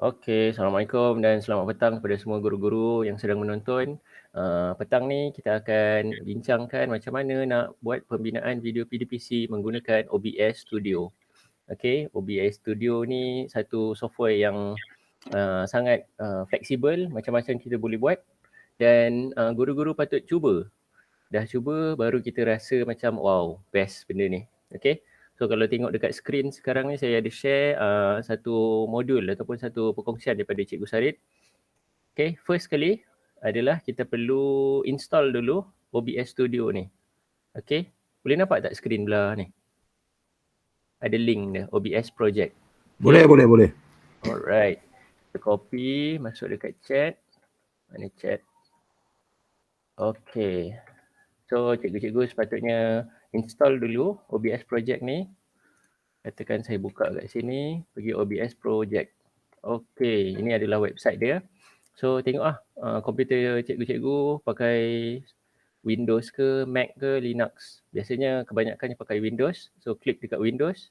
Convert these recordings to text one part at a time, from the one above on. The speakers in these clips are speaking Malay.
Okey, Assalamualaikum dan selamat petang kepada semua guru-guru yang sedang menonton. Petang ni kita akan bincangkan macam mana nak buat pembinaan video PDPC menggunakan OBS Studio. Okey, OBS Studio ni satu software yang sangat fleksibel, macam-macam kita boleh buat dan guru-guru patut cuba. Dah cuba baru kita rasa macam wow, best benda ni. Okey. So kalau tengok dekat skrin sekarang ni saya ada share satu modul ataupun satu perkongsian daripada Cikgu Sarid. Okey, first kali adalah kita perlu install dulu OBS Studio ni. Okey. Boleh nampak tak skrin belah ni? Ada link dia, OBS project. Boleh. Alright. Kita copy, masuk dekat chat. Mana chat? Okey. So cikgu-cikgu sepatutnya install dulu OBS project ni. Katakan saya buka kat sini, pergi OBS project. Okey, ini adalah website dia. So tengok komputer cikgu-cikgu pakai Windows ke, Mac ke, Linux. Biasanya kebanyakannya pakai Windows. So klik dekat Windows,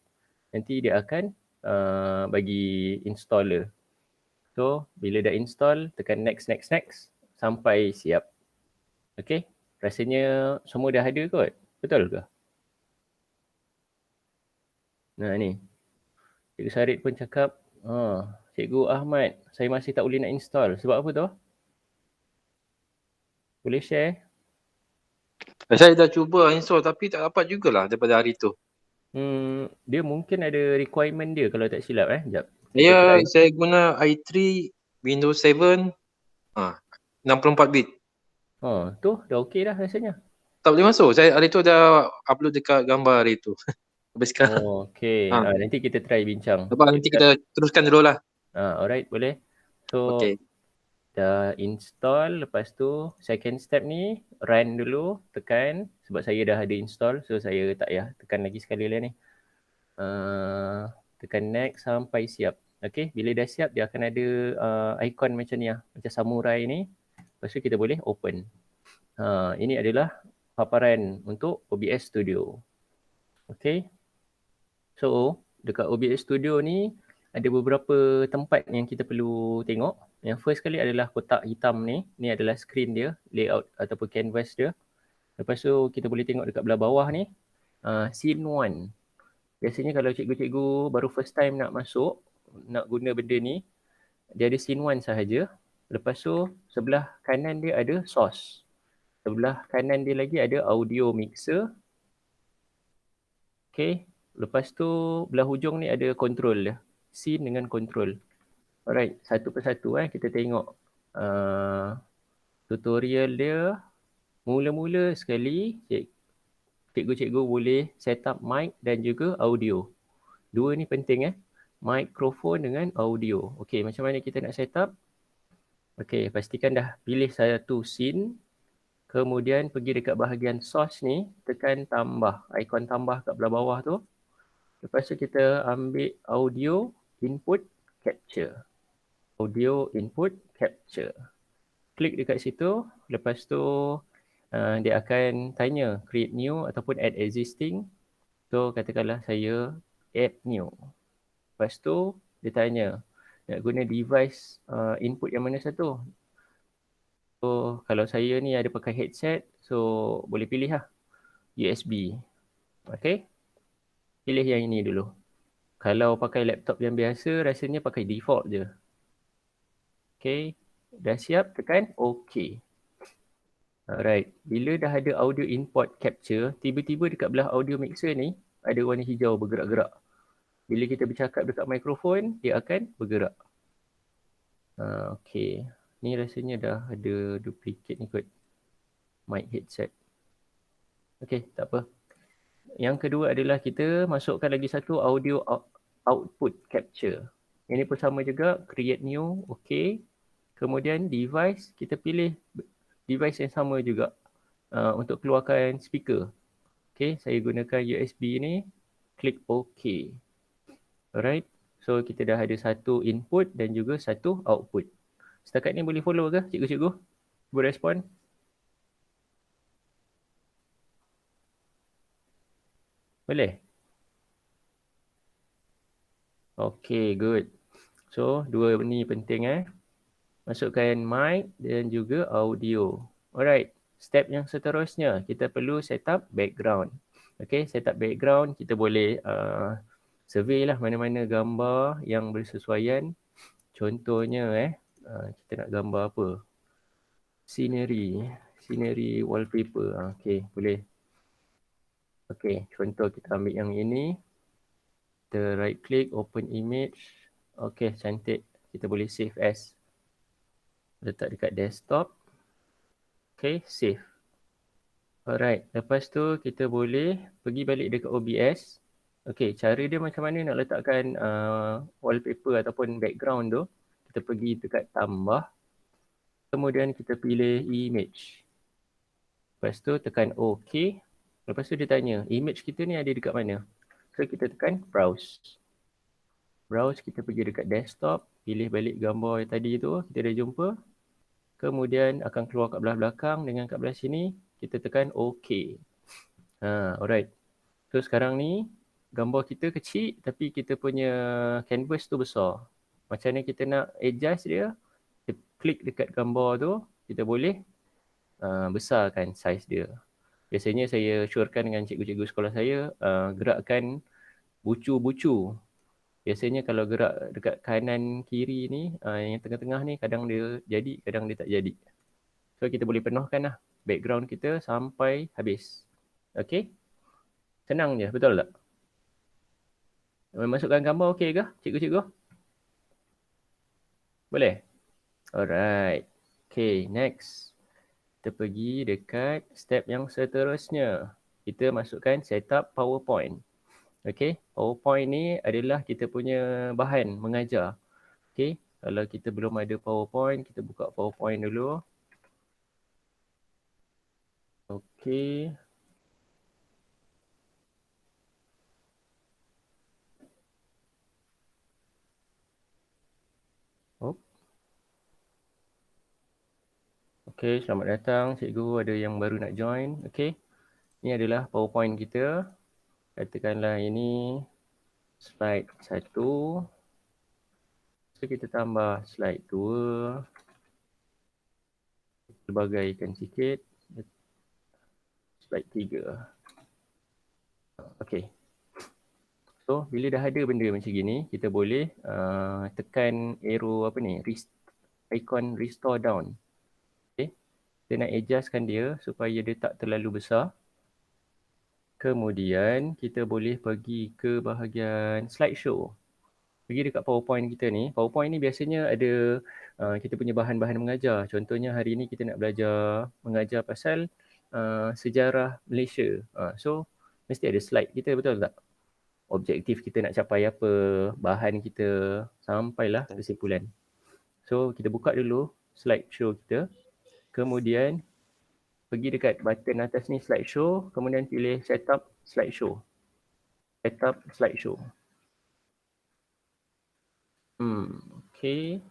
nanti dia akan bagi installer. So bila dah install, tekan next sampai siap. Okey, rasanya semua dah ada kot. Betul ke? Nah ni, Cikgu Sarid pun cakap, Cikgu Ahmad, saya masih tak boleh nak install. Sebab apa tu? Boleh share? Saya dah cuba install tapi tak dapat jugalah daripada hari tu. Dia mungkin ada requirement dia kalau tak silap Sekejap. Ya, saya guna i3 Windows 7 64 bit. Tu dah okey dah rasanya. Tak boleh masuk. Saya hari tu dah upload dekat gambar hari tu. Sampai sekarang. Okey. Nanti kita try bincang. Lepas nanti kita teruskan dulu lah. Alright, boleh. So, dah install. Lepas tu, second step ni, run dulu. Tekan. Sebab saya dah ada install. So, saya tak payah tekan lagi sekali lah ni. Tekan next sampai siap. Okay, bila dah siap, dia akan ada icon macam ni lah. Macam samurai ni. Lepas tu kita boleh open. Ini adalah paparan untuk OBS Studio. Okay. So, dekat OBS Studio ni ada beberapa tempat yang kita perlu tengok. Yang first kali adalah kotak hitam ni. Ni adalah screen dia, layout ataupun canvas dia. Lepas tu kita boleh tengok dekat belah bawah ni, scene 1. Biasanya kalau cikgu-cikgu baru first time nak masuk, nak guna benda ni, dia ada scene 1 sahaja. Lepas tu sebelah kanan dia ada source. Sebelah kanan dia lagi ada audio mixer. Okay. Lepas tu belah hujung ni ada control dia. Scene dengan control. Alright, satu persatu kita tengok tutorial dia. Mula-mula sekali cikgu-cikgu boleh set up mic dan juga audio. Dua ni penting mikrofon dengan audio. Okey, macam mana kita nak set up? Okey, pastikan dah pilih satu scene. Kemudian pergi dekat bahagian source ni, tekan tambah, ikon tambah kat belah bawah tu. Lepas tu kita ambil audio input capture. Audio input capture. Klik dekat situ, lepas tu dia akan tanya create new ataupun add existing. So katakanlah saya add new. Lepas tu dia tanya nak guna device input yang mana satu. So kalau saya ni ada pakai headset, so boleh pilih lah USB. Okay. Pilih yang ini dulu. Kalau pakai laptop yang biasa, rasanya pakai default je. Okay. Dah siap, tekan OK. Alright. Bila dah ada audio input capture, tiba-tiba dekat belah audio mixer ni, ada warna hijau bergerak-gerak. Bila kita bercakap dekat mikrofon, dia akan bergerak. Okay. Ni rasanya dah ada duplicate ni kot. Mic headset. Okay, tak apa. Yang kedua adalah kita masukkan lagi satu audio output capture. Ini pun sama juga, create new, okay. Kemudian device, kita pilih device yang sama juga untuk keluarkan speaker. Okay, saya gunakan USB ni, klik OK. Alright, so kita dah ada satu input dan juga satu output. Setakat ni boleh follow ke cikgu-cikgu? Cuba respon. Boleh? Okay, good. So, dua ni penting Masukkan mic dan juga audio. Alright, step yang seterusnya, kita perlu set up background. Okay, set up background, kita boleh survey lah mana-mana gambar yang bersesuaian. Contohnya kita nak gambar apa? Scenery wallpaper. Okay, boleh. Okay, contoh kita ambil yang ini. Kita right click, open image. Okay, cantik. Kita boleh save as. Letak dekat desktop. Okay, save. Alright, lepas tu kita boleh pergi balik dekat OBS. Okay, cara dia macam mana nak letakkan wallpaper ataupun background tu. Kita pergi dekat tambah. Kemudian kita pilih image. Lepas tu tekan OK. Lepas tu dia tanya, image kita ni ada dekat mana? So kita tekan browse. Browse, kita pergi dekat desktop. Pilih balik gambar yang tadi tu, kita dah jumpa. Kemudian akan keluar kat belah belakang dengan kat belah sini. Kita tekan OK. Alright. So sekarang ni gambar kita kecil tapi kita punya canvas tu besar. Macam mana kita nak adjust dia? Kita klik dekat gambar tu, kita boleh besarkan saiz dia. Biasanya saya syorkan dengan cikgu-cikgu sekolah saya gerakkan bucu-bucu. Biasanya kalau gerak dekat kanan kiri ni, yang tengah-tengah ni kadang dia jadi, kadang dia tak jadi. So kita boleh penuhkan lah background kita sampai habis. Okay? Senang je, betul tak? Masukkan gambar okey ke cikgu-cikgu? Boleh? Alright. Okay, next. Kita pergi dekat step yang seterusnya. Kita masukkan setup PowerPoint. Okay, PowerPoint ni adalah kita punya bahan mengajar. Okay, kalau kita belum ada PowerPoint, kita buka PowerPoint dulu. Okay. Okay, selamat datang cikgu, ada yang baru nak join. Okay, ini adalah PowerPoint kita. Katakanlah ini slide 1. So kita tambah slide 2. Sebagaikan sikit. Slide 3. Okay. So bila dah ada benda macam gini, kita boleh tekan arrow icon restore down. Okay. Kita nak adjustkan dia supaya dia tak terlalu besar. Kemudian kita boleh pergi ke bahagian slideshow. Pergi dekat PowerPoint kita ni. PowerPoint ni biasanya ada kita punya bahan-bahan mengajar. Contohnya hari ni kita nak belajar mengajar pasal sejarah Malaysia. So mesti ada slide kita, betul tak? Objektif kita nak capai apa, bahan kita, sampailah kesimpulan. So kita buka dulu slideshow kita. Kemudian pergi dekat button atas ni slideshow. Kemudian pilih setup slideshow. Setup slideshow. Okay.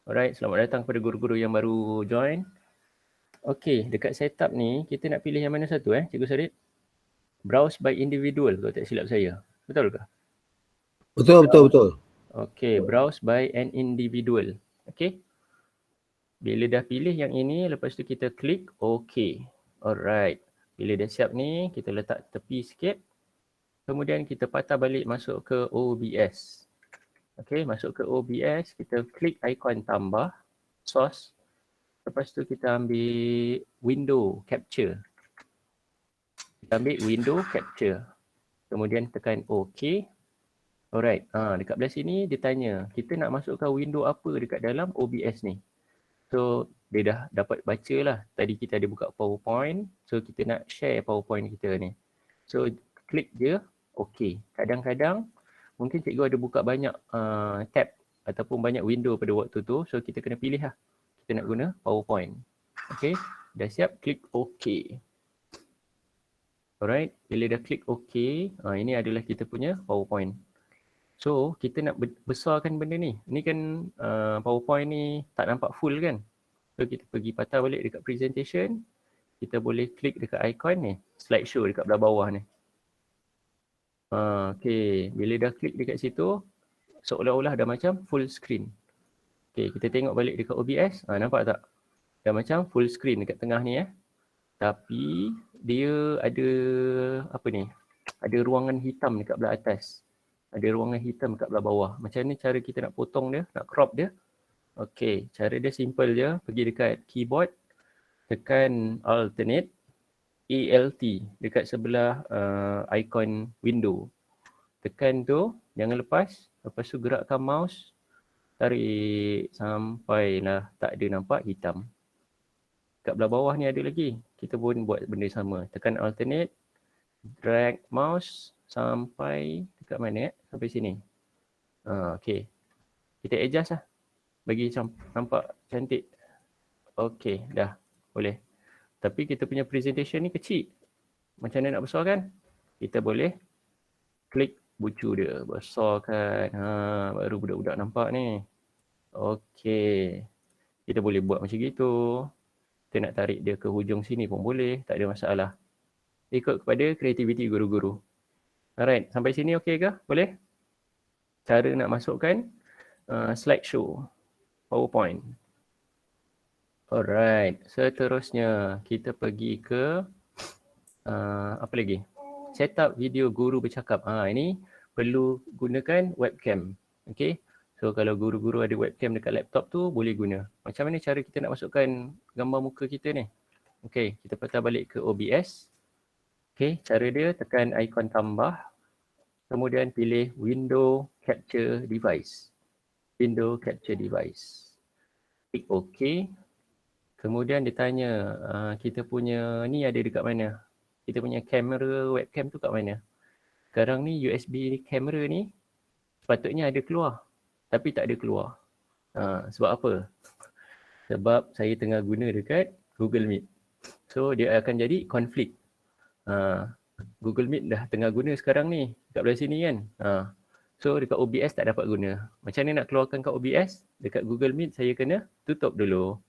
Alright, selamat datang kepada guru-guru yang baru join. Okay, dekat setup ni kita nak pilih yang mana satu Cikgu Sarid? Browse by individual kalau tak silap saya. Betul ke? Betul. Okay, browse by an individual. Okay. Bila dah pilih yang ini, lepas tu kita klik OK. Alright. Bila dah siap ni, kita letak tepi sikit. Kemudian kita patah balik masuk ke OBS. Okay, masuk ke OBS, kita klik ikon tambah, source. Lepas tu kita ambil window capture. Kita ambil window capture. Kemudian tekan OK. Alright, dekat belah sini dia tanya, kita nak masukkan window apa dekat dalam OBS ni. So, dia dah dapat baca lah. Tadi kita ada buka PowerPoint. So, kita nak share PowerPoint kita ni. So, klik je, OK. Kadang-kadang, mungkin cikgu ada buka banyak tab ataupun banyak window pada waktu tu. So, kita kena pilih lah. Kita nak guna PowerPoint. Okay, dah siap, klik OK. Alright, bila dah klik OK, ini adalah kita punya PowerPoint. So, kita nak besarkan benda ni. Ini kan PowerPoint ni tak nampak full kan. So, kita pergi patah balik dekat presentation. Kita boleh klik dekat icon ni, slideshow dekat belah bawah ni. Okay, bila dah klik dekat situ, seolah-olah dah macam full screen. Okay, kita tengok balik dekat OBS. Nampak tak? Dah macam full screen dekat tengah ni Tapi dia ada apa ni? Ada ruangan hitam dekat belah atas. Ada ruangan hitam dekat belah bawah. Macam ni cara kita nak potong dia, nak crop dia. Okay, cara dia simple je. Pergi dekat keyboard, tekan alternate, ALT dekat sebelah icon window. Tekan tu, jangan lepas. Lepas tu gerakkan mouse, tarik sampailah tak ada nampak hitam. Kat belah bawah ni ada lagi. Kita pun buat benda sama. Tekan alternate, drag mouse sampai dekat mana sampai sini. Okay. Kita adjust lah. Bagi nampak cantik. Okay, dah. Boleh. Tapi kita punya presentation ni kecil. Macam mana nak besarkan? Kita boleh klik bucu dia. Besarkan. Baru budak-budak nampak ni. Okay. Kita boleh buat macam gitu. Kita nak tarik dia ke hujung sini pun boleh. Tak ada masalah. Ikut kepada kreativiti guru-guru. Alright. Sampai sini okey ke? Boleh? Cara nak masukkan slideshow. PowerPoint. Alright. Seterusnya kita pergi ke apa lagi? Setup video guru bercakap. Ini perlu gunakan webcam. Okay. So kalau guru-guru ada webcam dekat laptop tu boleh guna. Macam mana cara kita nak masukkan gambar muka kita ni? Okay. Kita patah balik ke OBS. Okay. Cara dia tekan ikon tambah. Kemudian pilih Window Capture Device. Window Capture Device. Klik OK. Kemudian dia tanya kita punya ni ada dekat mana? Kita punya kamera webcam tu kat mana? Sekarang ni USB kamera ni sepatutnya ada keluar. Tapi tak ada keluar. Sebab apa? Sebab saya tengah guna dekat Google Meet. So dia akan jadi konflik. Google Meet dah tengah guna sekarang ni. Dekat belah sini kan. So dekat OBS tak dapat guna. Macam mana nak keluarkan kat OBS? Dekat Google Meet saya kena tutup dulu.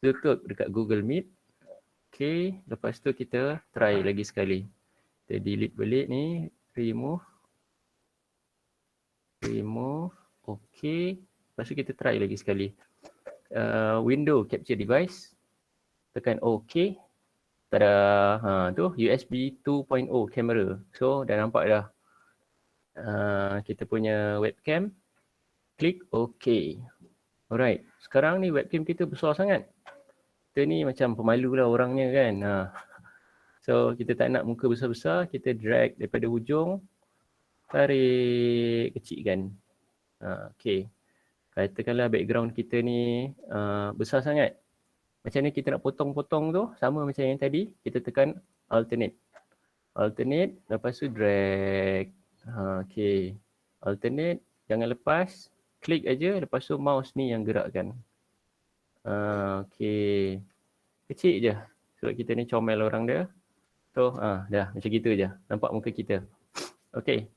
Tutup dekat Google Meet. Okay, lepas tu kita try lagi sekali. Kita delete balik ni, remove. Okay. Lepas tu kita try lagi sekali. Window Capture Device. Tekan OK. Tada, tu USB 2.0 kamera. So dah nampak dah. Kita punya webcam. Klik OK. Alright, sekarang ni webcam kita besar sangat. Kita ni macam pemalu lah orangnya kan. So kita tak nak muka besar-besar, kita drag daripada hujung, tarik kecilkan. Okay. Katakanlah background kita ni besar sangat. Macam ni kita nak potong-potong tu, sama macam yang tadi, kita tekan alternate. Alternate, lepas tu drag. Okay. Alternate, jangan lepas. Klik aja, lepas tu mouse ni yang gerakkan. Okay. Kecil je. Sebab kita ni comel orang dia. So, dah macam gitu je. Nampak muka kita. Okay.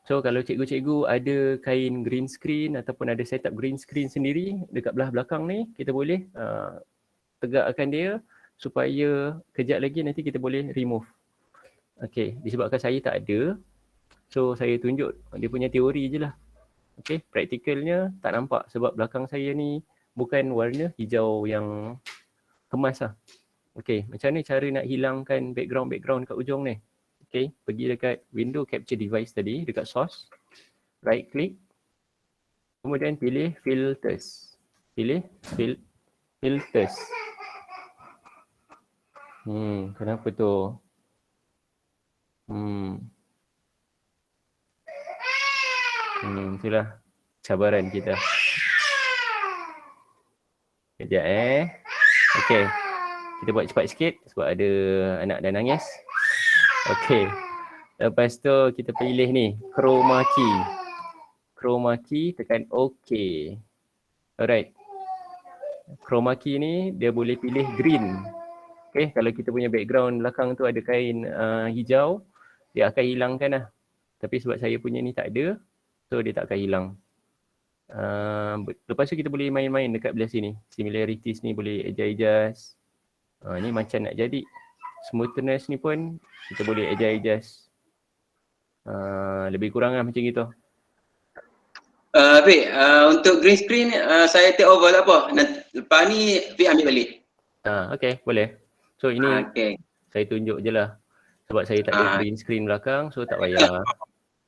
So, kalau cikgu-cikgu ada kain green screen ataupun ada setup green screen sendiri dekat belah belakang ni, kita boleh tegakkan dia supaya kejap lagi nanti kita boleh remove. Okay. Disebabkan saya tak ada. So, saya tunjuk dia punya teori je lah. Okay. Praktikalnya tak nampak sebab belakang saya ni bukan warna hijau yang kemas lah. Okay, macam ni cara nak hilangkan background kat ujung ni. Okay, pergi dekat Window Capture Device tadi, dekat source. Right click. Kemudian pilih filters. Pilih filters. Kenapa tu? Itulah cabaran kita. Kejap Okay. Kita buat cepat sikit sebab ada anak dah nangis. Okay. Lepas tu kita pilih ni, chroma key. Chroma key, tekan OK. Alright. Chroma key ni dia boleh pilih green. Okay, kalau kita punya background belakang tu ada kain hijau, dia akan hilangkan lah. Tapi sebab saya punya ni tak ada, so dia tak akan hilang. Lepas tu kita boleh main-main dekat belah sini. Similarities ni boleh adjust. Ni macam nak jadi. Smoothness ni pun kita boleh adjust. Lebih kurang lah macam gitu. Fik, untuk green screen saya take over lah apa. Lepas ni Fik ambil balik. Okay, boleh. So ini Okay. saya tunjuk je lah. Sebab saya tak ada green screen belakang, so tak payah.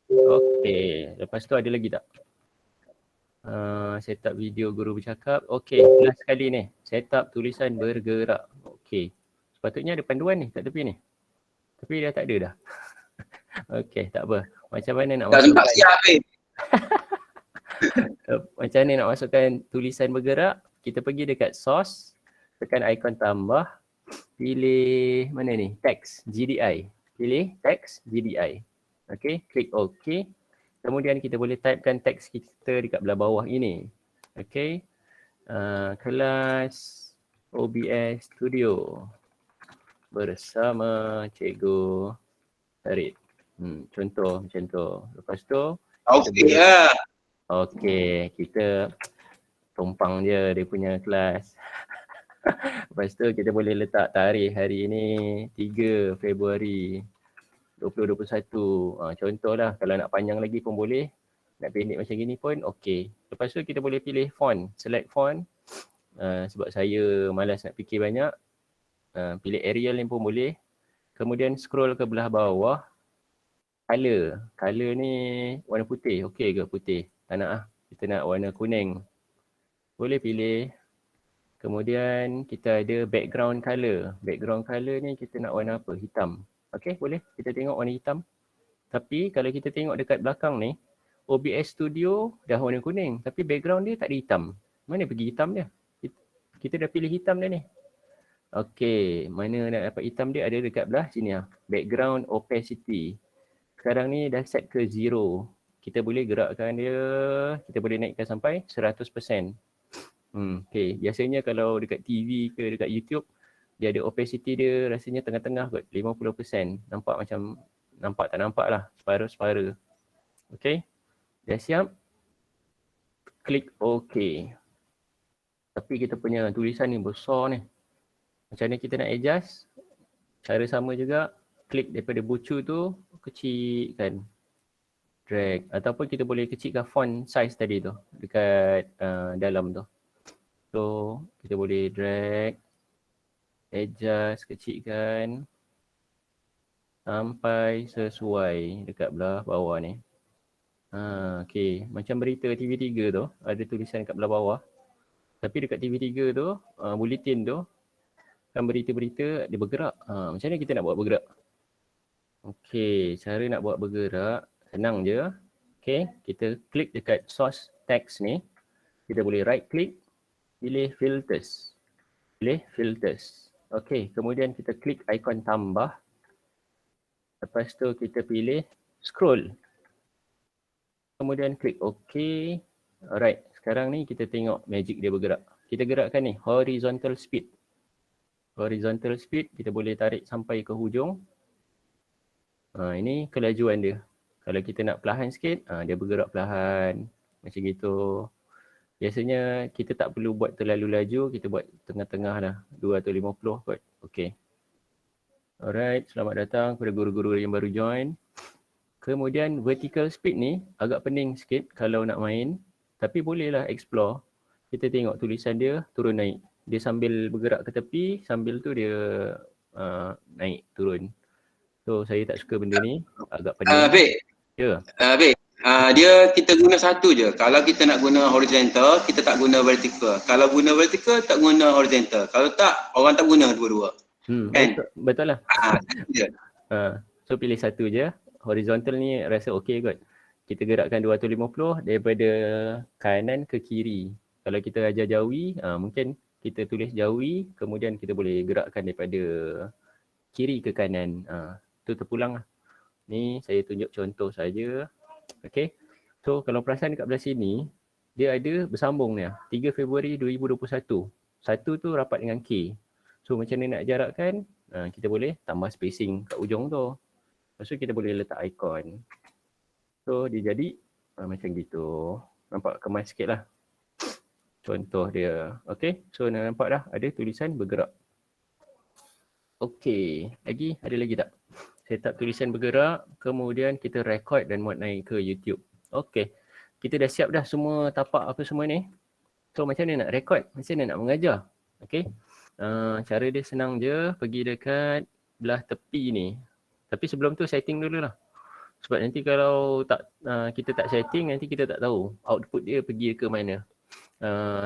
Okay, lepas tu ada lagi tak? Setup video guru bercakap. Okay, last kali ni. Setup tulisan bergerak. Okay. Sepatutnya ada panduan ni kat tepi ni. Tapi dah tak ada dah. Okay, tak apa. Macam mana nak Tak sempat masukkan? siap Fik. Macam mana nak masukkan tulisan bergerak? Kita pergi dekat source, tekan ikon tambah, pilih mana ni? Text GDI. Pilih text GDI. Okay, klik OK. Kemudian kita boleh typekan teks kita dekat belah bawah ini. Okay. Kelas OBS Studio bersama Cikgu Farid. Contoh macam tu. Lepas tu Okay lah. okay, kita tumpang je dia punya kelas. Lepas tu kita boleh letak tarikh hari ini 3 Februari 2021. Contohlah, kalau nak panjang lagi pun boleh. Nak pendek macam gini pun okey. Lepas tu kita boleh pilih font, select font. Sebab saya malas nak fikir banyak. Pilih Arial ni pun boleh. Kemudian scroll ke belah bawah. Color. Color ni warna putih. Okey ke putih? Tak nak lah. Kita nak warna kuning. Boleh pilih. Kemudian kita ada background color. Background color ni kita nak warna apa? Hitam. Okey, boleh. Kita tengok warna hitam. Tapi kalau kita tengok dekat belakang ni, OBS Studio dah warna kuning. Tapi background dia tak ada hitam. Mana pergi hitam dia? Kita dah pilih hitam dah ni. Okey, mana nak dapat hitam dia? Ada dekat belah sini lah. Background opacity. Sekarang ni dah set ke 0. Kita boleh gerakkan dia. Kita boleh naikkan sampai 100%. Okay, biasanya kalau dekat TV ke dekat YouTube, dia ada opacity dia rasanya tengah-tengah kot, 50%. Nampak macam, nampak tak nampak lah, separuh-separuh. Okay, dah siap? Klik OK. Tapi kita punya tulisan ni besar ni. Macam mana kita nak adjust? Cara sama juga, klik daripada bucu tu, kecilkan. Drag. Ataupun kita boleh kecilkan font size tadi tu, dekat dalam tu. So, kita boleh drag, adjust, kecilkan sampai sesuai dekat belah bawah ni. Okay, macam berita TV3 tu, ada tulisan dekat belah bawah. Tapi dekat TV3 tu, bulletin tu, kan berita-berita dia bergerak. Macam mana kita nak buat bergerak? Okay, cara nak buat bergerak, senang je. Okay, kita klik dekat source text ni. Kita boleh right click. Pilih filters. Pilih filters. Okey, kemudian kita klik ikon tambah. Lepas tu kita pilih scroll. Kemudian klik OK. Alright, sekarang ni kita tengok magic dia bergerak. Kita gerakkan ni horizontal speed. Horizontal speed kita boleh tarik sampai ke hujung. Ini kelajuan dia. Kalau kita nak perlahan sikit, dia bergerak perlahan. Macam gitu. Biasanya kita tak perlu buat terlalu laju, kita buat tengah-tengah lah, 2 atau 50 kot. Okay. Alright, selamat datang kepada guru-guru yang baru join. Kemudian vertical speed ni agak pening sikit kalau nak main. Tapi bolehlah explore. Kita tengok tulisan dia turun naik. Dia sambil bergerak ke tepi, sambil tu dia naik turun. So saya tak suka benda ni, agak pening. Fik. Ya. Fik. Dia kita guna satu je. Kalau kita nak guna horizontal, kita tak guna vertical. Kalau guna vertical, tak guna horizontal. Kalau tak, orang tak guna dua-dua. Kan? Betul lah. Satu je. So pilih satu je. Horizontal ni rasa okey kot. Kita gerakkan 250 daripada kanan ke kiri. Kalau kita ajar jauhi, mungkin kita tulis jauhi, kemudian kita boleh gerakkan daripada kiri ke kanan. Tu terpulang lah. Ni saya tunjuk contoh saja. Okay. So kalau perasan dekat belah sini, dia ada bersambung ni. 3 Februari 2021. Satu tu rapat dengan K. So macam mana nak jarakkan, kita boleh tambah spacing kat ujung tu. Lepas tu kita boleh letak ikon. So dia jadi macam gitu. Nampak kemas sikit lah. Contoh dia. Okay. So nampak dah ada tulisan bergerak. Okay. Ada lagi tak? Setup tulisan bergerak. Kemudian kita record dan muat naik ke YouTube. Okay. kita dah siap dah semua tapak apa semua ni. So macam mana nak record? Macam mana nak mengajar? Okay. Cara dia senang je, pergi dekat belah tepi ni. Tapi sebelum tu setting dulu lah. Sebab nanti kalau kita tak setting, nanti kita tak tahu output dia pergi ke mana.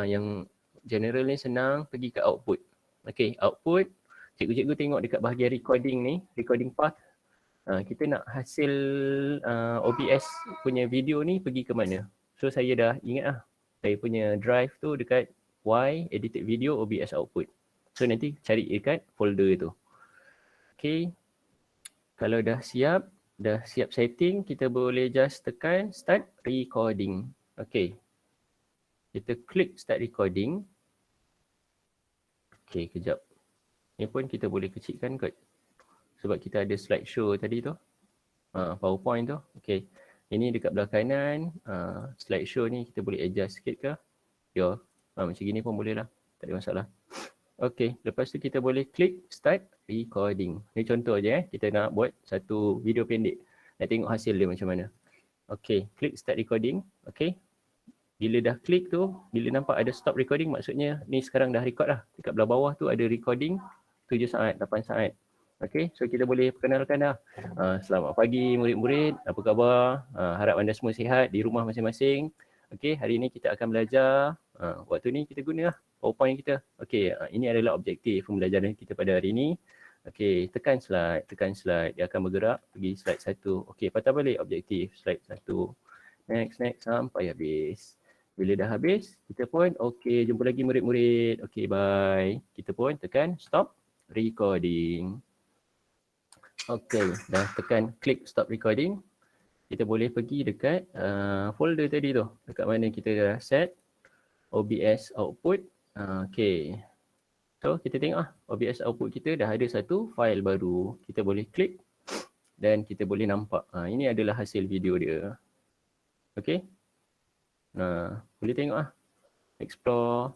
Yang general ni senang, pergi ke output. Okay, output. Cikgu-cikgu tengok dekat bahagian recording ni, recording path. Kita nak hasil OBS punya video ni pergi ke mana. So saya dah ingat lah. Saya punya drive tu dekat Y, edited video, OBS output. So nanti cari dekat folder tu. Okay. Kalau dah siap setting, kita boleh just tekan start recording. Okay. Kita klik start recording. Okay, kejap. Ni pun kita boleh kecilkan kot. Sebab kita ada slideshow tadi tu. PowerPoint tu. Okay. Ini dekat belah kanan. Slideshow ni kita boleh adjust sikit ke. Ya. Macam gini pun boleh lah. Tak ada masalah. Okay. Lepas tu kita boleh klik start recording. Ni contoh je kita nak buat satu video pendek. Nak tengok hasil dia macam mana. Okay. Klik start recording. Okay. Bila dah klik tu, bila nampak ada stop recording, maksudnya ni sekarang dah record lah. Dekat belah bawah tu ada recording 7 saat, 8 saat. Okay, so kita boleh perkenalkan dah. Selamat pagi murid-murid, apa khabar? Harap anda semua sihat di rumah masing-masing. Okay, hari ini kita akan belajar. Waktu ni kita guna lah PowerPoint kita. Okay, ini adalah objektif pembelajaran kita pada hari ini. Okay, tekan slide. Dia akan bergerak pergi slide 1. Okay, patah balik objektif slide 1. Next sampai habis. Bila dah habis, kita pun okay, jumpa lagi murid-murid. Okay, bye. Kita pun tekan stop recording. Okay, dah tekan klik stop recording. Kita boleh pergi dekat folder tadi tu. Dekat mana kita dah set OBS output. Okay. So kita tengok OBS output kita dah ada satu file baru. Kita boleh klik dan kita boleh nampak. Ini adalah hasil video dia. Okay. Boleh tengok explore.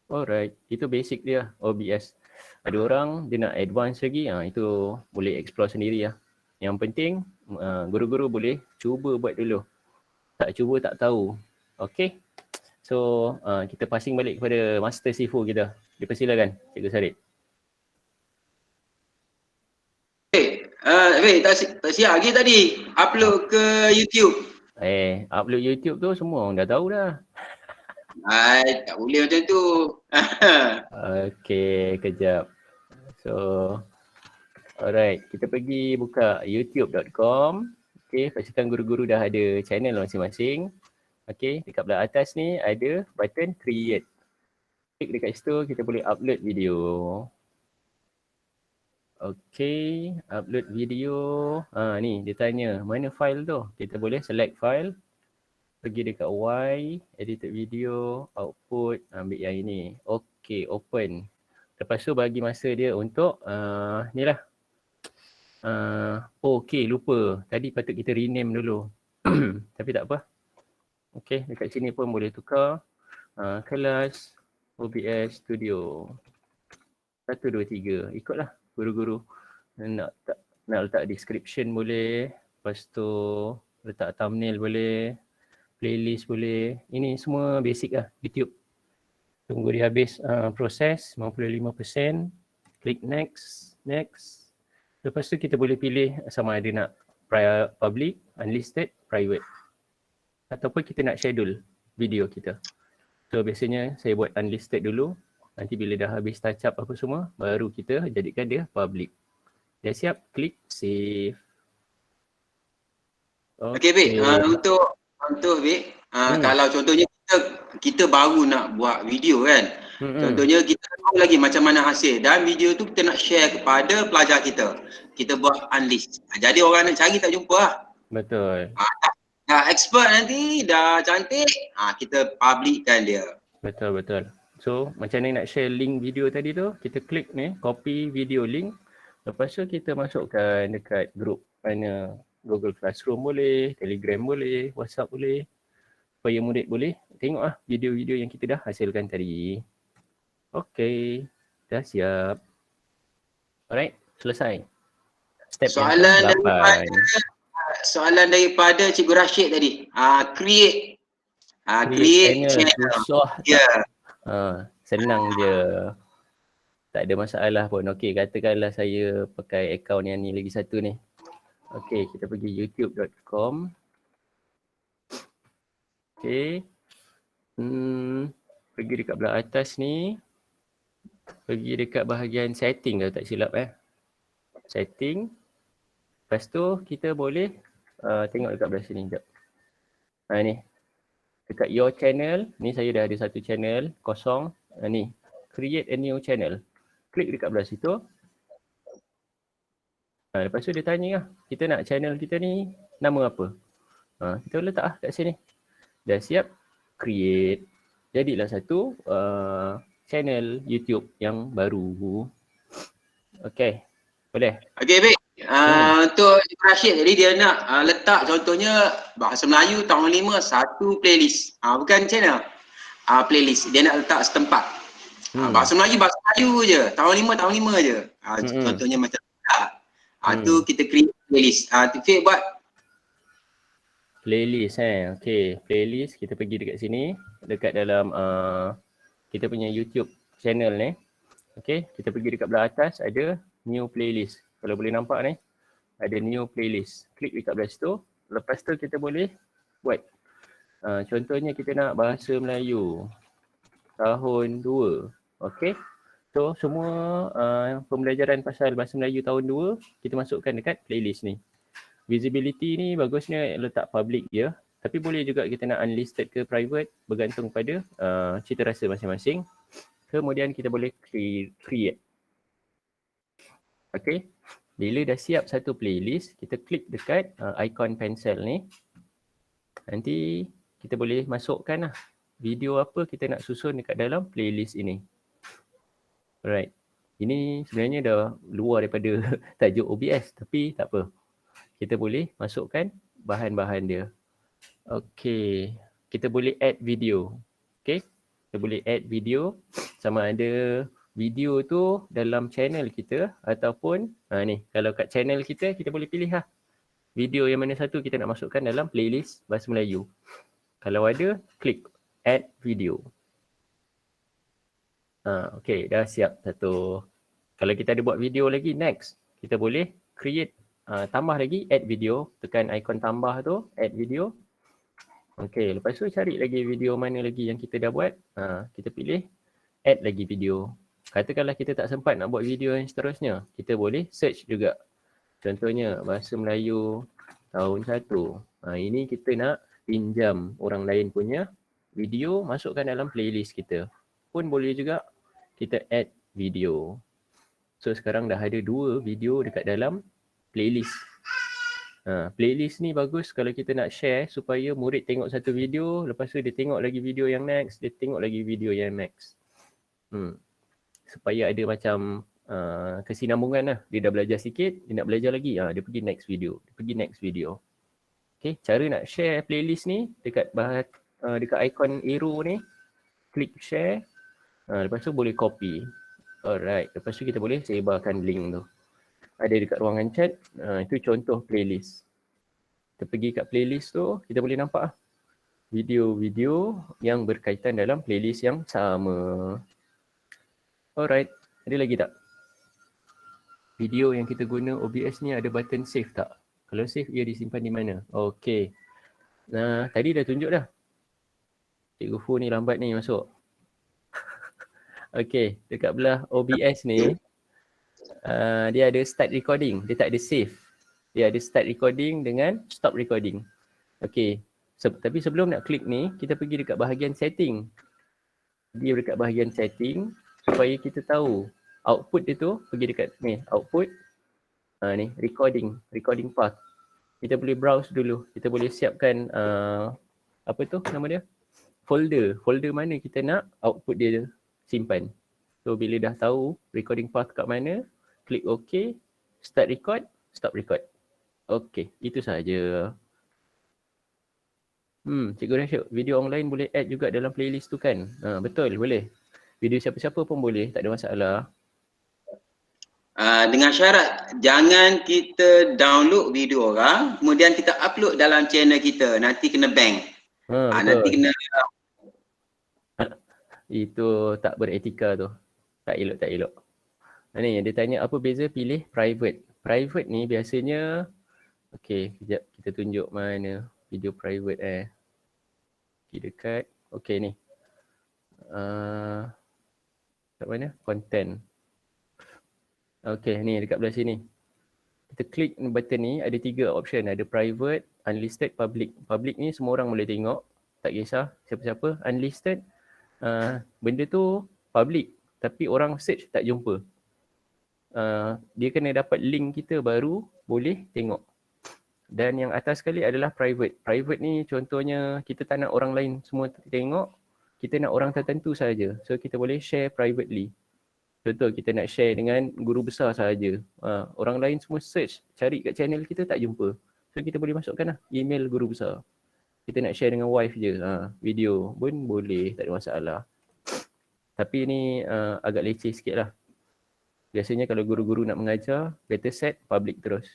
Alright, itu basic dia OBS. Ada orang dia nak advance lagi, itu boleh explore sendiri lah. Yang penting guru-guru boleh cuba buat dulu. Tak cuba tak tahu. Okay. So kita passing balik kepada Master Sifu kita. Dipersilakan Cikgu Sarit. Tak siap lagi tadi. Upload ke YouTube. Upload YouTube tu semua orang dah tahu dah. Tak boleh macam tu. Okay, kejap. So, alright. Kita pergi buka youtube.com. Okay, pastikan guru-guru dah ada channel masing-masing. Okay, dekat belah atas ni ada button create. Klik dekat situ, kita boleh upload video. Okay, upload video. Ni dia tanya, mana file tu? Kita boleh select file. Pergi dekat Y, edited video, output, ambil yang ini. Okay, open. Lepas tu bagi masa dia untuk ni lah. Okay, lupa. Tadi patut kita rename dulu. Tapi tak apa. Okay, dekat sini pun boleh tukar. Kelas OBS Studio 1, 2, 3. Ikutlah guru-guru. Nak letak description boleh. Lepas tu letak thumbnail boleh. Playlist boleh. Ini semua basic lah YouTube. Tunggu dia habis proses 55%. Klik next. Lepas tu kita boleh pilih sama ada nak public, unlisted, private. Ataupun kita nak schedule video kita. So biasanya saya buat unlisted dulu. Nanti bila dah habis touch up apa semua, baru kita jadikan dia public. Dah siap, klik save. Okay, Bik. Untuk Bik, kalau contohnya kita baru nak buat video kan. Contohnya kita tahu lagi macam mana hasil dan video tu kita nak share kepada pelajar kita. Kita buat unlist. Jadi orang nak cari tak jumpa lah. Betul. Dah expert nanti, dah cantik, kita publickan dia. Betul. So macam mana nak share link video tadi tu, kita klik ni, copy video link. Lepas tu kita masukkan dekat group mana Google Classroom boleh, Telegram boleh, WhatsApp boleh. Supaya murid boleh tengok video-video yang kita dah hasilkan tadi. Okay, dah siap. Alright, selesai. Step Soalan daripada Cikgu Rashid tadi. Create Create channel. Susah Ya. tak? Senang je. Tak ada masalah pun. Okey, katakanlah saya pakai akaun yang ni lagi satu ni. Okey, kita pergi youtube.com. Okey. Pergi dekat belah atas ni. Pergi dekat bahagian setting kalau tak silap Setting. Lepas tu kita boleh tengok dekat belah sini sekejap. Ni. Dekat your channel, ni saya dah ada satu channel kosong. Ni. Create a new channel. Klik dekat belah situ. Lepas tu dia tanya lah, kita nak channel kita ni nama apa? Kita letak kat sini. Dah siap, create. Jadilah satu channel YouTube yang baru. Okey, boleh? Okey, baik. Untuk Rashid tadi dia nak letak contohnya bahasa Melayu tahun 5 satu playlist. Bukan channel. Playlist. Dia nak letak setempat. Bahasa Melayu je. Tahun 5 je. Contohnya macam tu kita create playlist. Fik buat playlist okey, playlist kita pergi dekat sini dekat dalam kita punya YouTube channel ni. Okey, kita pergi dekat belah atas ada new playlist. Kalau boleh nampak ni ada new playlist. Klik dekat belah situ. Lepas tu kita boleh buat contohnya kita nak bahasa Melayu tahun 2. Okey. So semua pembelajaran pasal bahasa Melayu tahun 2 kita masukkan dekat playlist ni. Visibility ni bagusnya letak public je. Tapi boleh juga kita nak unlisted ke private bergantung pada cita rasa masing-masing. Kemudian kita boleh create. Okey. Bila dah siap satu playlist, kita klik dekat ikon pensel ni. Nanti kita boleh masukkan lah video apa kita nak susun dekat dalam playlist ini. Alright. Ini sebenarnya dah luar daripada tajuk OBS tapi tak apa. Kita boleh masukkan bahan-bahan dia. Okey. Kita boleh add video. Okey. Kita boleh add video sama ada video tu dalam channel kita ataupun ni kalau kat channel kita boleh pilih lah video yang mana satu kita nak masukkan dalam playlist bahasa Melayu. Kalau ada, klik add video. Okey, dah siap satu. Kalau kita ada buat video lagi, next kita boleh create tambah lagi add video, tekan ikon tambah tu add video. Okey, lepas tu cari lagi video mana lagi yang kita dah buat, kita pilih add lagi video. Katakanlah kita tak sempat nak buat video yang seterusnya, kita boleh search juga. Contohnya bahasa Melayu tahun 1. Ini kita nak pinjam orang lain punya video, masukkan dalam playlist kita. Pun boleh juga kita add video. So sekarang dah ada 2 video dekat dalam playlist. Playlist ni bagus kalau kita nak share supaya murid tengok satu video, lepas tu dia tengok lagi video yang next, dia tengok lagi video yang next. Supaya ada macam kesinambungan lah. Dia dah belajar sikit, dia nak belajar lagi, dia pergi next video, dia pergi next video. Okay, cara nak share playlist ni dekat dekat ikon arrow ni, klik share, lepas tu boleh copy. Alright, lepas tu kita boleh sebarkan link tu. Ada dekat ruangan chat, itu contoh playlist. Kita pergi kat playlist tu, kita boleh nampak video-video yang berkaitan dalam playlist yang sama. Alright, ada lagi tak? Video yang kita guna OBS ni ada button save tak? Kalau save, ia disimpan di mana? Okey. Nah, tadi dah tunjuk dah. Cikgu Fu ni lambat ni masuk. Okey, dekat belah OBS ni, dia ada start recording, dia tak ada save. Dia ada start recording dengan stop recording. Okey, tapi sebelum nak klik ni, kita pergi dekat bahagian setting. Dia dekat bahagian setting supaya kita tahu output dia tu, pergi dekat ni, output. Ni, recording path. Kita boleh browse dulu, kita boleh siapkan apa tu nama dia? Folder mana kita nak output dia simpan. So bila dah tahu recording path kat mana, klik OK, start record, stop record. OK, itu sahaja. Cikgu Rashid, video online boleh add juga dalam playlist tu kan? Betul, boleh. Video siapa-siapa pun boleh, tak ada masalah. Dengan syarat jangan kita download video orang, kemudian kita upload dalam channel kita, nanti kena ban. Nanti Betul. kena Itu tak beretika tu. Tak elok. Ni dia tanya apa beza pilih private. Private ni biasanya, okey, kejap kita tunjuk mana video private Pergi dekat, okey ni. Kat mana? Content. Okey, ni dekat belah sini. Kita klik button ni, ada 3 option. Ada private, unlisted, public. Public ni semua orang boleh tengok. Tak kisah siapa-siapa. Unlisted, benda tu public. Tapi orang search tak jumpa. Dia kena dapat link kita baru boleh tengok. Dan yang atas sekali adalah private. Private ni contohnya kita tak nak orang lain semua tengok. Kita nak orang tertentu saja. So kita boleh share privately. Contoh kita nak share dengan guru besar sahaja. Orang lain semua search, cari kat channel kita tak jumpa. So kita boleh masukkan lah email guru besar. Kita nak share dengan wife je. Video pun boleh, tak ada masalah. Tapi ni agak leceh sikit lah. Biasanya kalau guru-guru nak mengajar, better set public terus.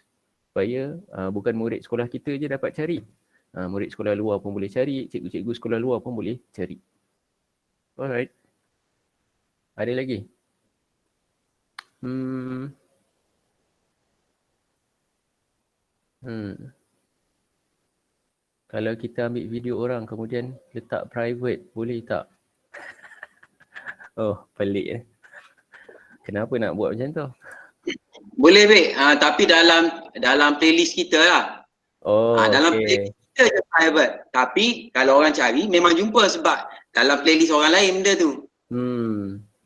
Supaya bukan murid sekolah kita je dapat cari. Murid sekolah luar pun boleh cari, cikgu-cikgu sekolah luar pun boleh cari. Alright. Ada lagi? Kalau kita ambil video orang kemudian letak private, boleh tak? Oh, pelik. Kenapa nak buat macam tu? boleh Bek, tapi dalam playlist kita lah. Oh, Dalam okey. playlist kita je private. Tapi kalau orang cari memang jumpa sebab dalam playlist orang lain benda tu.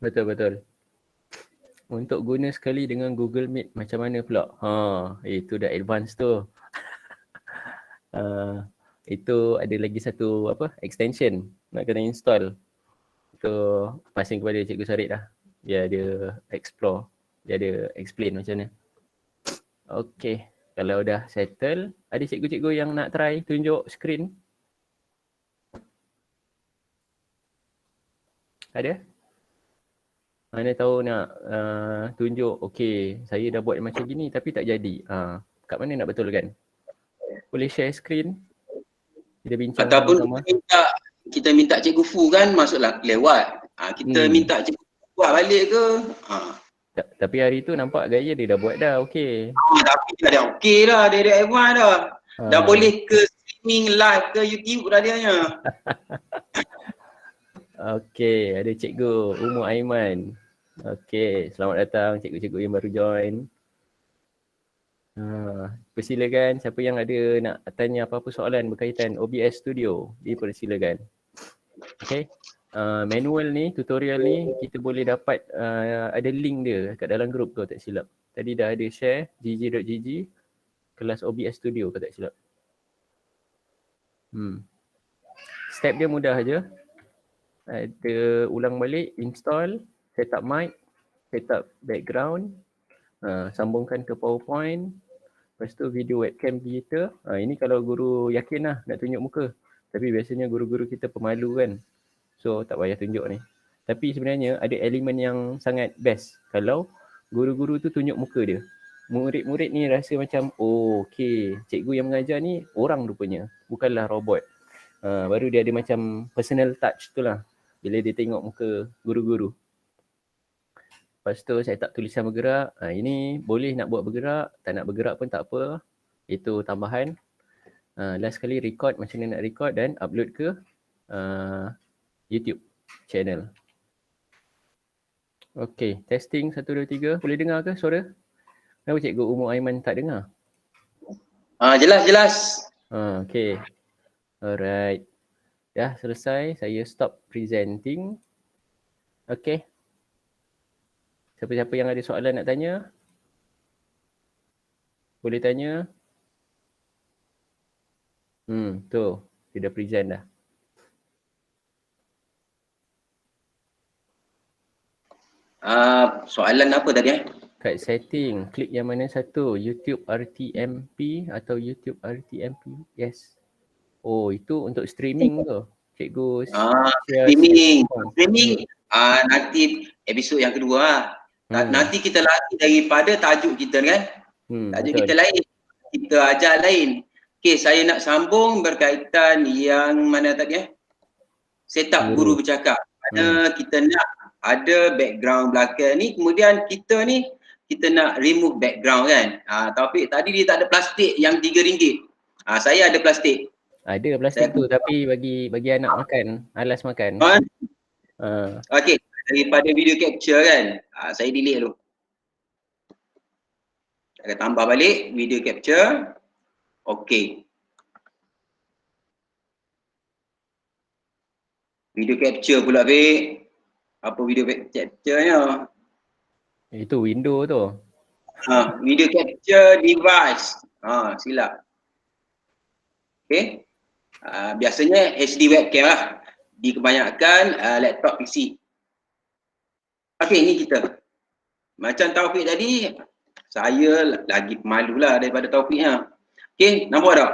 Betul. Untuk guna sekali dengan Google Meet macam mana pula? Itu dah advance tu. Itu ada lagi satu extension nak kena install. Itu passing kepada Cikgu Sarit lah. Dia ada explore, dia ada explain macam mana. Okey, kalau dah settle, ada cikgu-cikgu yang nak try tunjuk screen? Ada? Mana tahu nak tunjuk, okey, saya dah buat macam gini tapi tak jadi. Kat mana nak betulkan? Boleh share screen? Kita bincang Ataupun sama-sama. kita minta Cikgu Fu kan masuklah lewat. Kita minta Cikgu Fu buat balik ke? Tapi hari tu nampak gaya dia dah buat dah, okey. Tapi dia dah okey dah, dia dah advance dah. Dah boleh ke streaming live ke YouTube dah dianya. Okey, ada Cikgu Umu Aiman. Okey, selamat datang cikgu-cikgu yang baru join. Persilakan siapa yang ada nak tanya apa-apa soalan berkaitan OBS Studio, dipersilakan. Okey. Manual ni, tutorial ni kita boleh dapat ada link dia kat dalam grup tu tak silap. Tadi dah ada share gg.gg kelas OBS Studio kalau tak silap. Step dia mudah aja. Ada ulang balik, install, set up mic, set up background, sambungkan ke PowerPoint, lepas tu video webcam kita. Ini kalau guru yakin lah nak tunjuk muka. Tapi biasanya guru-guru kita pemalu kan. So tak payah tunjuk ni. Tapi sebenarnya ada elemen yang sangat best kalau guru-guru tu tunjuk muka dia. Murid-murid ni rasa macam, oh okey, cikgu yang mengajar ni orang rupanya, bukanlah robot. Baru dia ada macam personal touch tu lah bila dia tengok muka guru-guru. Lepas tu saya tak tulisan bergerak. Ini boleh nak buat bergerak, tak nak bergerak pun tak apa. Itu tambahan. Last sekali record macam mana nak record dan upload ke YouTube channel. Okay, testing 1, 2, 3. Boleh dengar ke suara? Kenapa Cikgu Umu Aiman tak dengar? Jelas. Okay. Alright. Dah selesai. Saya stop presenting. Okay. Siapa-siapa yang ada soalan nak tanya? Boleh tanya? Tu. Dia dah present dah. Soalan apa tadi Kat setting, klik yang mana satu? YouTube RTMP atau YouTube RTMP? Yes. Oh, itu untuk streaming tu. Cikgu streaming. Nanti episod yang kedua. Nanti kita lari daripada tajuk kita kan. Tajuk kita lain. Kita ajar lain. Okey, saya nak sambung berkaitan yang mana tadi setup guru bercakap. Mana kita nak ada background belakang ni, kemudian kita nak remove background kan. Taufik tadi dia tak ada plastik yang RM3. Saya ada plastik. Ada plastik tu tapi bagi anak makan, alas makan. Okey, daripada video capture kan. Saya delete dulu. Saya tambah balik video capture. Okey. Video capture pula Bek. Apa video capture-nya? Itu window tu. Video capture device. Silap. Okey. Biasanya HD webcam lah. Di kebanyakan laptop PC. Okey, ni kita. Macam Taufik tadi, saya lagi pemalu lah daripada Taufiknya. Okey, nampak tak?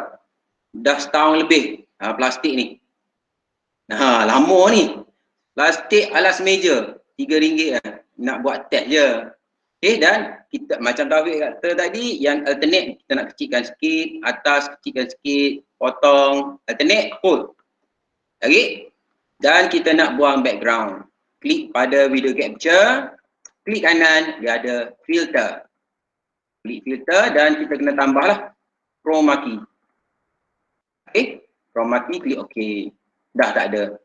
Dah setahun lebih plastik ni. Lama ni. Plastik alas meja RM3 lah. Nak buat test je. Okey, dan kita macam Taufik kata tadi, yang alternate kita nak kecilkan sikit, atas kecilkan sikit, potong, alternate, hold. Lagi. Dan kita nak buang background. Klik pada video capture, klik kanan, dia ada filter. Klik filter dan kita kena tambahlah chroma key. Okey, chroma key, klik OK. Dah tak ada.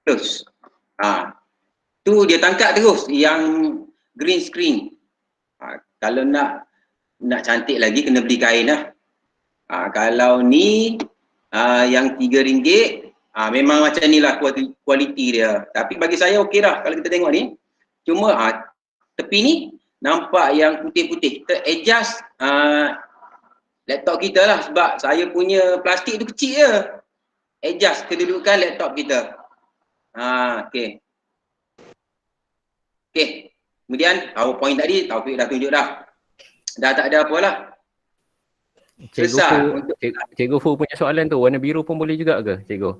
Close. Tu dia tangkap terus yang green screen. Kalau nak cantik lagi kena beli kain lah. Kalau ni yang RM3, memang macam ni lah kualiti dia. Tapi bagi saya okey dah kalau kita tengok ni. Cuma tepi ni nampak yang putih-putih. Kita adjust laptop kita lah sebab saya punya plastik tu kecil je. Adjust kedudukan laptop kita. Okey. Okey. Kemudian PowerPoint tadi Taufik dah tunjuk dah. Dah tak ada apa lah. Cikgu Fu punya soalan tu, warna biru pun boleh juga ke cikgu?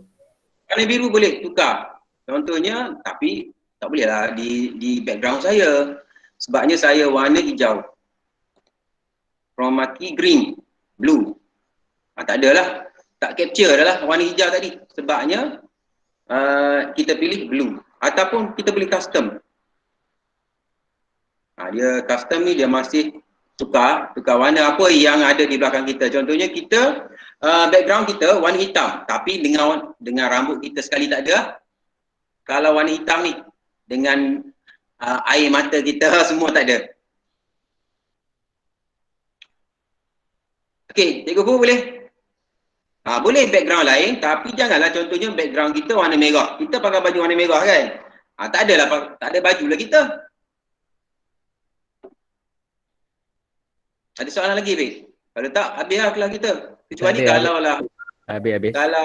Warna biru boleh tukar. Contohnya, tapi tak boleh lah di background saya. Sebabnya saya warna hijau. Chroma key green, blue. Tak ada lah. Tak capture dah lah warna hijau tadi. Sebabnya kita pilih blue. Ataupun kita pilih custom. Dia custom ni dia masih tukar warna apa yang ada di belakang kita. Contohnya kita background kita warna hitam tapi dengan rambut kita sekali tak ada. Kalau warna hitam ni dengan air mata kita semua tak ada. Okey, cikgu Fu boleh? Boleh background lain tapi janganlah contohnya background kita warna merah. Kita pakai baju warna merah kan? Tak ada baju lah kita. Ada soalan lagi, Bik? Kalau tak, habislah kelas kita. Kecuali kalau lah. Habis. Kalau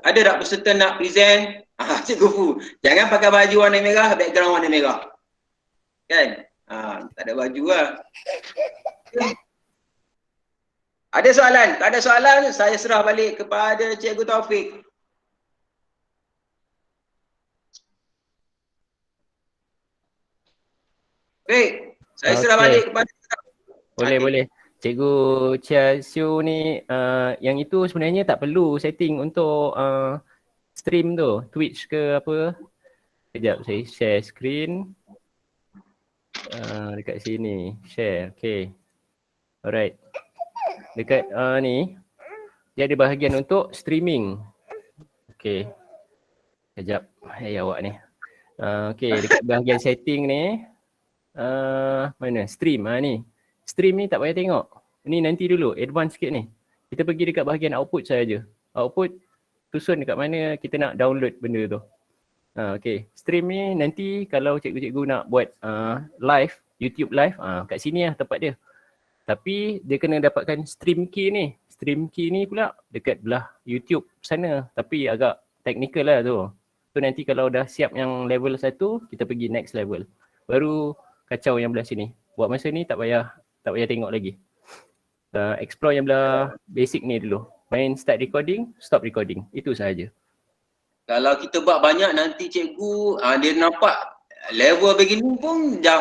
ada tak peserta nak present, cikgu Fu, jangan pakai baju warna merah, background warna merah. Kan? Tak ada baju lah. Ada soalan? Tak ada soalan, saya serah balik kepada Cikgu Taufik. Baik, saya serah balik kepada Boleh. Cikgu Chia Siu ni, yang itu sebenarnya tak perlu setting untuk stream tu, Twitch ke apa. Sekejap, saya share screen. Dekat sini, share, okay. Alright. Dekat ni, dia ada bahagian untuk streaming. Okay. Sekejap, awak ni. Okay, dekat bahagian setting ni, mana? Stream, ni. Stream ni tak payah tengok. Ni nanti dulu, advance sikit ni. Kita pergi dekat bahagian output saja. Output, susun dekat mana kita nak download benda tu. Okay, stream ni nanti kalau cikgu-cikgu nak buat live, YouTube live, kat sini lah tempat dia. Tapi dia kena dapatkan stream key ni. Stream key ni pula dekat belah YouTube sana. Tapi agak technical lah tu. So nanti kalau dah siap yang level 1, kita pergi next level. Baru kacau yang belah sini. Buat masa ni tak payah tengok lagi. Explore yang belah basic ni dulu. Main start recording, stop recording. Itu sahaja. Kalau kita buat banyak nanti cikgu dia nampak level begini pun dah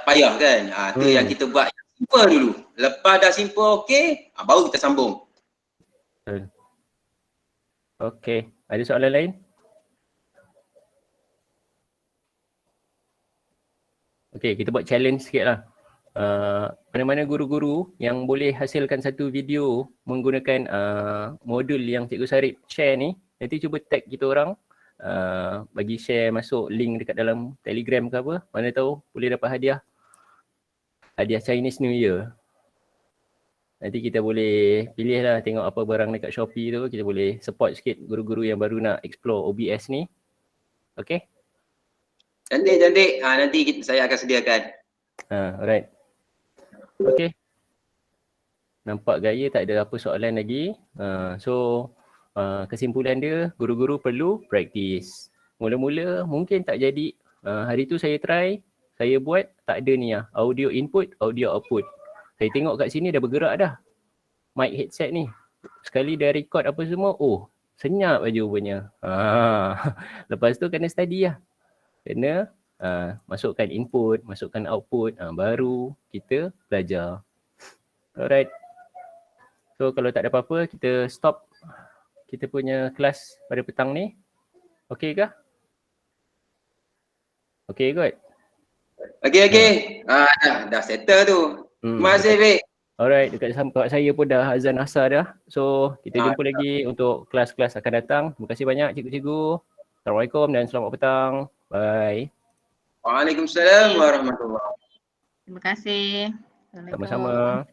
payah kan. Tu yang kita buat simple dulu. Lepas dah simple okey, baru kita sambung. Okey, ada soalan lain? Okey, kita buat challenge sikit lah. Mana-mana guru-guru yang boleh hasilkan satu video menggunakan modul yang Cikgu Sarip share ni, nanti cuba tag kita orang, bagi share masuk link dekat dalam Telegram ke apa, mana tahu boleh dapat hadiah Chinese New Year. Nanti kita boleh pilih lah, tengok apa barang dekat Shopee tu, kita boleh support sikit guru-guru yang baru nak explore OBS ni. Okay? Cantik. Nanti saya akan sediakan. Alright. Okay. Nampak gaya tak ada apa soalan lagi. Kesimpulan dia, guru-guru perlu praktis. Mula-mula mungkin tak jadi. Hari tu saya try, saya buat tak ada ni lah. Audio input, audio output. Saya tengok kat sini dah bergerak dah. Mic headset ni. Sekali dah record apa semua, senyap aja rupanya. Lepas tu kena study lah. Kena masukkan input, masukkan output, baru kita belajar. Alright. So kalau tak ada apa-apa, kita stop kita punya kelas pada petang ni. Okay ke? Okay kot? Okey. Dah settle tu. Terima kasih, Vic. Alright, dekat saya pun dah azan asar dah. So kita jumpa lagi untuk kelas-kelas akan datang. Terima kasih banyak cikgu-cikgu. Assalamualaikum dan selamat petang. Bye. Waalaikumsalam warahmatullahi. Terima kasih. Sama-sama.